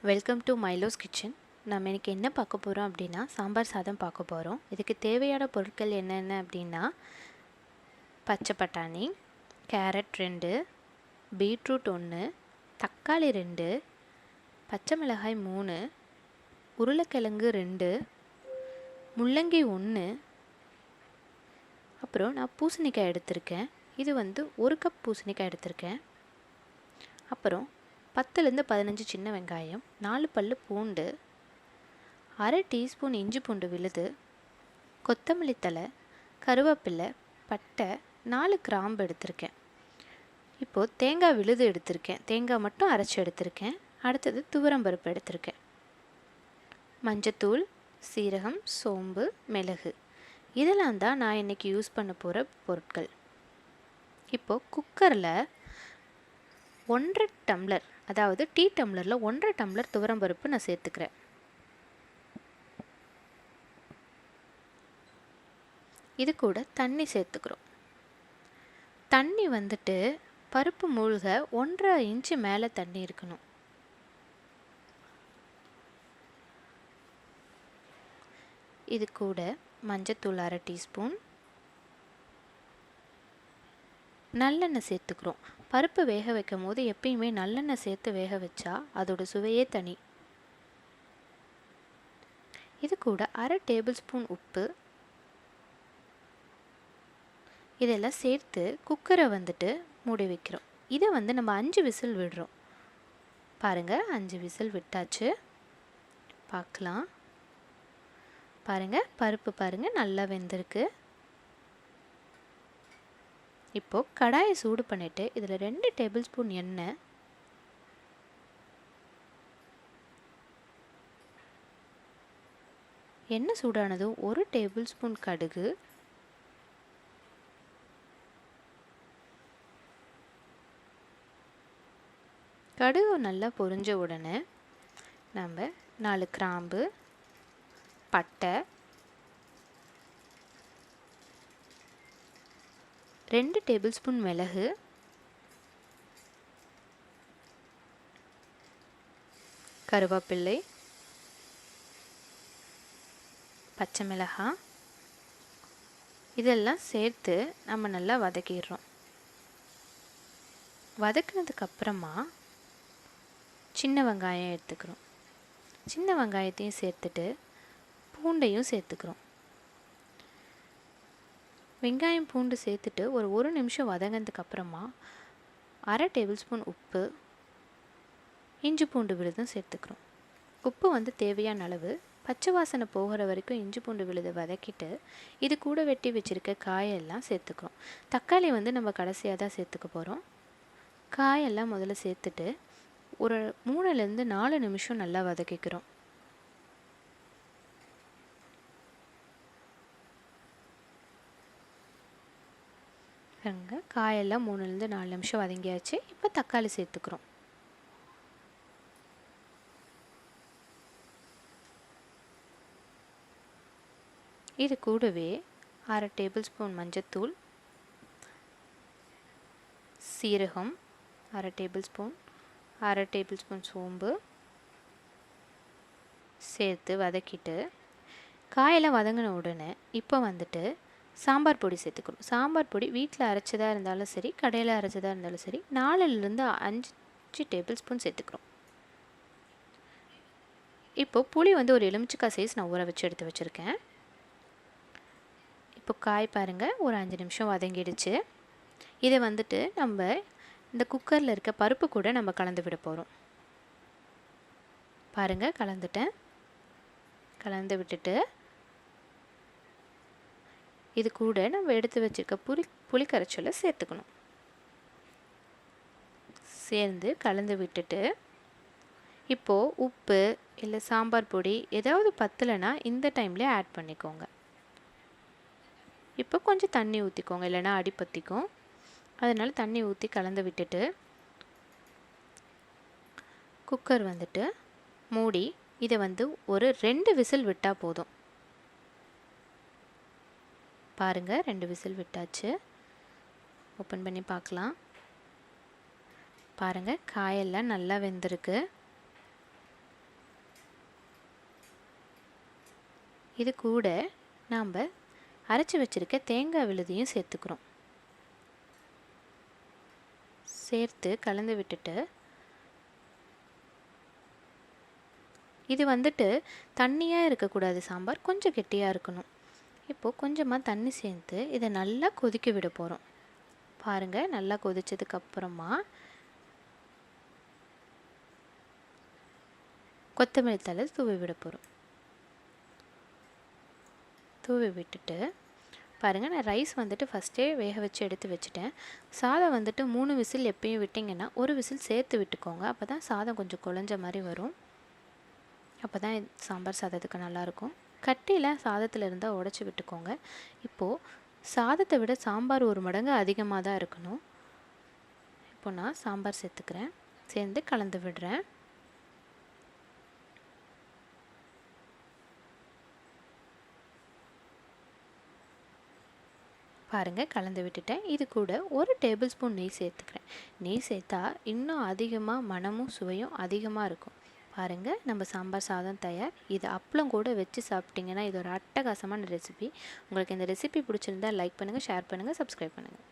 Welcome to மைலோஸ் kitchen. நம்ம இன்றைக்கி என்ன பார்க்க போகிறோம் அப்படின்னா சாம்பார் சாதம் பார்க்க போகிறோம். இதுக்கு தேவையான பொருட்கள் என்னென்ன அப்படின்னா பச்சை பட்டாணி, கேரட் 2, பீட்ரூட் 1, தக்காளி 2, பச்சை மிளகாய் 3, உருளைக்கிழங்கு 2, முள்ளங்கி 1, அப்புறம் நான் பூசணிக்காய் எடுத்திருக்கேன். இது ஒரு கப் பூசணிக்காய் எடுத்திருக்கேன். அப்புறம் 10லேருந்து 15 சின்ன வெங்காயம், 4 பல்லு பூண்டு, அரை டீஸ்பூன் இஞ்சி பூண்டு விழுது, கொத்தமல்லி தழை, கருவேப்பிலை, பட்டை, 4 கிராம்பு எடுத்திருக்கேன். இப்போது தேங்காய் விழுது எடுத்திருக்கேன். தேங்காய் மட்டும் அரைச்சி எடுத்திருக்கேன். அடுத்தது துவரம்பருப்பு எடுத்திருக்கேன். மஞ்சத்தூள், சீரகம், சோம்பு, மிளகு, இதெல்லாம் தான் நான் இன்றைக்கி யூஸ் பண்ண போகிற பொருட்கள். இப்போது குக்கரில் 1.5 டம்ளர், அதாவது டீ டம்ளரில் 1.5 டம்ளர் துவரம்பருப்பு நான் சேர்த்துக்கிறேன். இது கூட தண்ணி சேர்த்துக்கிறோம். தண்ணி பருப்பு மூழ்க 1.5 இன்ச்சு மேலே தண்ணி இருக்கணும். இது கூட மஞ்சத்தூள் அரை டீஸ்பூன், நல்லெண்ணெய் சேர்த்துக்கிறோம். பருப்பு வேக வைக்கும் போது எப்பயுமே நல்லெண்ணெய் சேர்த்து வேக வச்சா அதோட சுவையே தனி. இது கூட அரை டேபிள் ஸ்பூன் உப்பு, இதெல்லாம் சேர்த்து குக்கரை மூடி வைக்கிறோம். இதை நம்ம 5 விசில் விடுறோம். பாருங்கள், 5 விசில் விட்டாச்சு. பார்க்கலாம். பாருங்கள், பருப்பு பாருங்கள் நல்லா வெந்திருக்கு. இப்போது கடாயை சூடு பண்ணிவிட்டு இதில் 2 டேபிள் ஸ்பூன் எண்ணெய், எண்ணெய் சூடானதும் 1 டேபிள் ஸ்பூன் கடுகு, கடுகு நல்லா பொரிஞ்ச உடனே நம்ம 4 கிராம்பு, பட்டை, 2 டேபிள் ஸ்பூன் மிளகு, கருவேப்பிலை, பச்சை மிளகாய், இதெல்லாம் சேர்த்து நம்ம நல்லா வதக்கிடுறோம். வதக்கினதுக்கப்புறமா சின்ன வெங்காயம் எடுத்துக்கிறோம். சின்ன வெங்காயத்தையும் சேர்த்துட்டு பூண்டையும் சேர்த்துக்கிறோம். வெங்காயம் பூண்டு சேர்த்துட்டு ஒரு நிமிஷம் வதங்கினதுக்கப்புறமா அரை டேபிள் ஸ்பூன் உப்பு, இஞ்சி பூண்டு விழுதும் சேர்த்துக்கிறோம். உப்பு தேவையான அளவு. பச்சை வாசனை போகிற வரைக்கும் இஞ்சி பூண்டு விழுதை வதக்கிட்டு இது கூட வெட்டி வச்சுருக்க காயெல்லாம் சேர்த்துக்கிறோம். தக்காளி நம்ம கடைசியாக தான் சேர்த்துக்க போகிறோம். காயெல்லாம் முதல்ல சேர்த்துட்டு ஒரு 3லேருந்து 4 நிமிஷம் நல்லா வதக்கிக்கிறோம். காயெல்லாம் 3லேருந்து 4 நிமிஷம் வதங்கியாச்சு. இப்போ தக்காளி சேர்த்துக்கிறோம். இது கூடவே அரை டேபிள் ஸ்பூன் மஞ்சத்தூள், சீரகம் அரை டேபிள் ஸ்பூன் சோம்பு சேர்த்து வதக்கிட்டு காயெல்லாம் வதங்கின உடனே இப்போ சாம்பார் பொடி சேர்த்துக்கணும். சாம்பார் பொடி வீட்டில் அரைச்சதாக இருந்தாலும் சரி, கடையில் அரைச்சதாக இருந்தாலும் சரி, 4லேருந்து 5 டேபிள் ஸ்பூன் சேர்த்துக்கிறோம். இப்போது புளி ஒரு எலுமிச்சக்காய் சைஸ் நான் ஊற வச்சு எடுத்து வச்சுருக்கேன். இப்போ காய் பாருங்கள், ஒரு 5 நிமிஷம் வதங்கிடுச்சு. இதை நம்ம இந்த குக்கரில் இருக்க பருப்பு கூட நம்ம கலந்து விட போகிறோம். பாருங்கள், கலந்து விட்டுட்டு இது கூட நம்ம எடுத்து வச்சுருக்க புளி கரைச்சலை சேர்த்துக்கணும். சேர்ந்து கலந்து விட்டுட்டு இப்போது உப்பு இல்லை சாம்பார் பொடி ஏதாவது பத்தலைன்னா இந்த டைம்லேயே ஆட் பண்ணிக்கோங்க. இப்போ கொஞ்சம் தண்ணி ஊற்றிக்கோங்க, இல்லைன்னா அடி பற்றிக்கும். அதனால் தண்ணி ஊற்றி கலந்து விட்டுட்டு குக்கர் மூடி இதை ஒரு 2 விசில் விட்டால் போதும். பாருங்கள், 2 விசில் விட்டாச்சு. ஓப்பன் பண்ணி பார்க்கலாம். பாருங்கள், காயெல்லாம் நல்லா வெந்திருக்கு. இது கூட நாம் அரைச்சி வச்சுருக்க தேங்காய் விழுதையும் சேர்த்துக்கிறோம். சேர்த்து கலந்து விட்டுட்டு இது வந்துட்டு தண்ணியாக இருக்கக்கூடாது, சாம்பார் கொஞ்சம் கெட்டியாக இருக்கணும். இப்போது கொஞ்சமாக தண்ணி சேர்த்து இதை நல்லா கொதிக்க விட போகிறோம். பாருங்கள், நல்லா கொதிச்சதுக்கப்புறமா கொத்தமல்லி தழை தூவி விட போகிறோம். தூவி விட்டுட்டு பாருங்கள், நான் ரைஸ் வந்துட்டு ஃபஸ்ட்டே வேக வச்சு எடுத்து வச்சுட்டேன். சாதம் வந்துட்டு 3 விசில் எப்பயும் விட்டிங்கன்னா 1 விசில் சேர்த்து விட்டுக்கோங்க. அப்போ தான் சாதம் கொஞ்சம் குழஞ்ச மாதிரி வரும். அப்போ தான் சாம்பார் சாதத்துக்கு நல்லாயிருக்கும். கட்டியில் சாதத்தில் இருந்தால் உடச்சி விட்டுக்கோங்க. இப்போது சாதத்தை விட சாம்பார் 1 மடங்கு அதிகமாக தான் இருக்கணும். இப்போ நான் சாம்பார் சேர்த்துக்கிறேன். சேர்ந்து கலந்து விடுறேன். பாருங்கள், கலந்து விட்டுட்டேன். இது கூட 1 டேபிள் ஸ்பூன் நெய் சேர்த்துக்கிறேன். நெய் சேர்த்தா இன்னும் அதிகமாக மணமும் சுவையும் அதிகமாக இருக்கும். பாருங்கள், நம்ம சாம்பார் சாதம் தயார். இது அப்பளம் கூட வச்சு சாப்பிட்டிங்கன்னா இது ஒரு அட்டகாசமான ரெசிபி. உங்களுக்கு இந்த ரெசிபி பிடிச்சிருந்தா லைக் பண்ணுங்கள், ஷேர் பண்ணுங்கள், சப்ஸ்கிரைப் பண்ணுங்கள்.